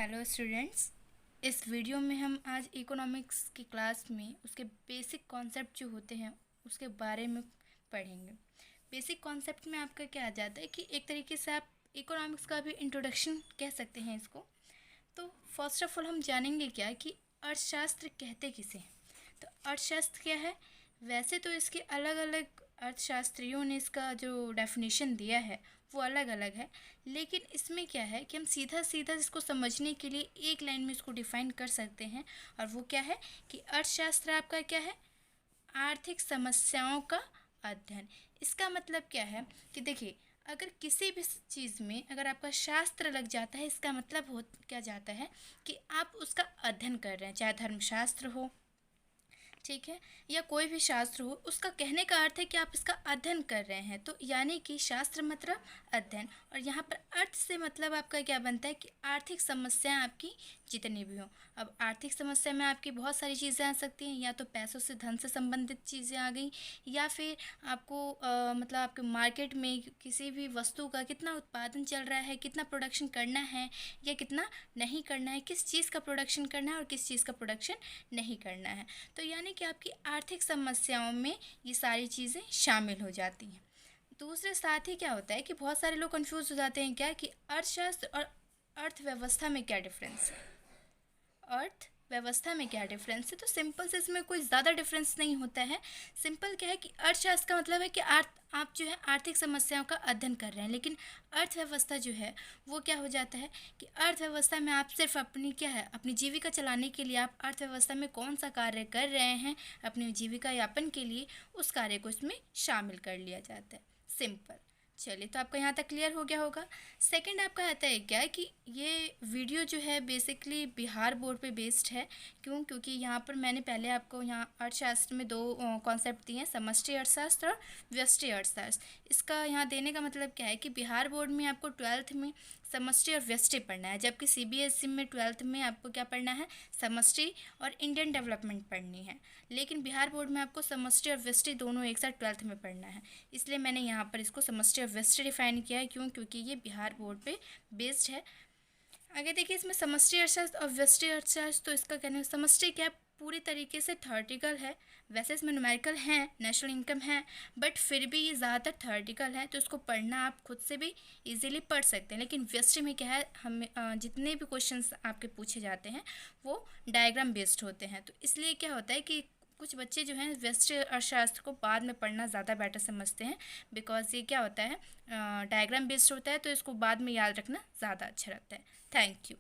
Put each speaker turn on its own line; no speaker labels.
Hello students. इस video में हम आज इकोनॉमिक्स की क्लास में उसके बेसिक कॉन्सेप्ट जो होते हैं उसके बारे में पढ़ेंगे। बेसिक कॉन्सेप्ट में आपका क्या आ जाता है कि एक तरीके से आप इकोनॉमिक्स का भी इंट्रोडक्शन कह सकते हैं इसको। तो फर्स्ट ऑफ ऑल हम जानेंगे क्या कि अर्थशास्त्र कहते किसे हैं। तो अर्थशास्त्र क्या है? वैसे तो इसके अलग अलग अर्थशास्त्रियों ने इसका जो डेफिनेशन दिया है वो अलग अलग है, लेकिन इसमें क्या है कि हम सीधा सीधा इसको समझने के लिए एक लाइन में इसको डिफाइन कर सकते हैं। और वो क्या है कि अर्थशास्त्र आपका क्या है? आर्थिक समस्याओं का अध्ययन। इसका मतलब क्या है कि देखिए, अगर किसी भी चीज़ में अगर आपका शास्त्र लग जाता है, इसका मतलब हो क्या जाता है कि आप उसका अध्ययन कर रहे हैं, चाहे धर्मशास्त्र हो, ठीक है, या कोई भी शास्त्र हो, उसका कहने का अर्थ है कि आप इसका अध्ययन कर रहे हैं। तो यानी कि शास्त्र मतलब अध्ययन, और यहाँ पर अर्थ से मतलब आपका क्या बनता है कि आर्थिक समस्याएं आपकी जितनी भी हों। अब आर्थिक समस्या में आपकी बहुत सारी चीज़ें आ सकती हैं, या तो पैसों से धन से संबंधित चीज़ें आ गई, या फिर आपको मतलब आपके मार्केट में किसी भी वस्तु का कितना उत्पादन चल रहा है, कितना प्रोडक्शन करना है या कितना नहीं करना है, किस चीज़ का प्रोडक्शन करना है और किस चीज़ का प्रोडक्शन नहीं करना है। तो यानी कि आपकी आर्थिक समस्याओं में ये सारी चीज़ें शामिल हो जाती हैं। दूसरे साथ ही क्या होता है कि बहुत सारे लोग कंफ्यूज हो जाते हैं क्या कि अर्थशास्त्र और अर्थव्यवस्था में क्या डिफरेंस है। अर्थव्यवस्था में क्या डिफरेंस है? तो सिंपल से इसमें कोई ज़्यादा डिफरेंस नहीं होता है। सिंपल क्या है कि अर्थशास्त्र का मतलब है कि आप जो है आर्थिक समस्याओं का अध्ययन कर रहे हैं, लेकिन अर्थव्यवस्था जो है वो क्या हो जाता है कि अर्थव्यवस्था में आप सिर्फ अपनी क्या है, अपनी जीविका चलाने के लिए आप अर्थव्यवस्था में कौन सा कार्य कर रहे हैं अपनी जीविका यापन के लिए, उस कार्य को इसमें शामिल कर लिया जाता है। सिंपल। चलिए, तो आपका यहाँ तक क्लियर हो गया होगा। सेकंड आपका आता है क्या कि ये वीडियो जो है बेसिकली बिहार बोर्ड पे बेस्ड है। क्यों? क्योंकि यहाँ पर मैंने पहले आपको यहाँ अर्थशास्त्र में दो कॉन्सेप्ट दिए हैं, समष्टि अर्थशास्त्र और व्यष्टि अर्थशास्त्र। इसका यहाँ देने का मतलब क्या है कि बिहार बोर्ड में आपको 12th में समष्टि और व्यष्टि पढ़ना है, जबकि सीबीएसई में 12th में आपको क्या पढ़ना है? समष्टि और इंडियन डेवलपमेंट पढ़नी है। लेकिन बिहार बोर्ड में आपको समष्टि और व्यष्टि दोनों एक साथ 12th में पढ़ना है, इसलिए मैंने यहाँ पर इसको समष्टि और व्यष्टि डिफाइन किया है। क्यों? क्योंकि ये बिहार बोर्ड पे बेस्ड है। आगे देखिए, इसमें समष्टि अर्थशास्त्र और व्यष्टि अर्थशास्त्र, तो इसका कहना है समष्टि क्या पूरी तरीके से थ्योरेटिकल है। वैसे इसमें न्यूमेरिकल हैं, नेशनल इनकम है, बट फिर भी ये ज़्यादातर थ्योरेटिकल है, तो इसको पढ़ना आप खुद से भी इजीली पढ़ सकते हैं। लेकिन व्यष्टि में क्या है, हमें जितने भी क्वेश्चंस आपके पूछे जाते हैं वो डायग्राम बेस्ड होते हैं। तो इसलिए क्या होता है कि कुछ बच्चे जो हैं व्यष्टि अर्थशास्त्र को बाद में पढ़ना ज़्यादा बेटर समझते हैं, बिकॉज ये क्या होता है, डायग्राम बेस्ड होता है, तो इसको बाद में याद रखना ज़्यादा अच्छा रहता है। Thank you.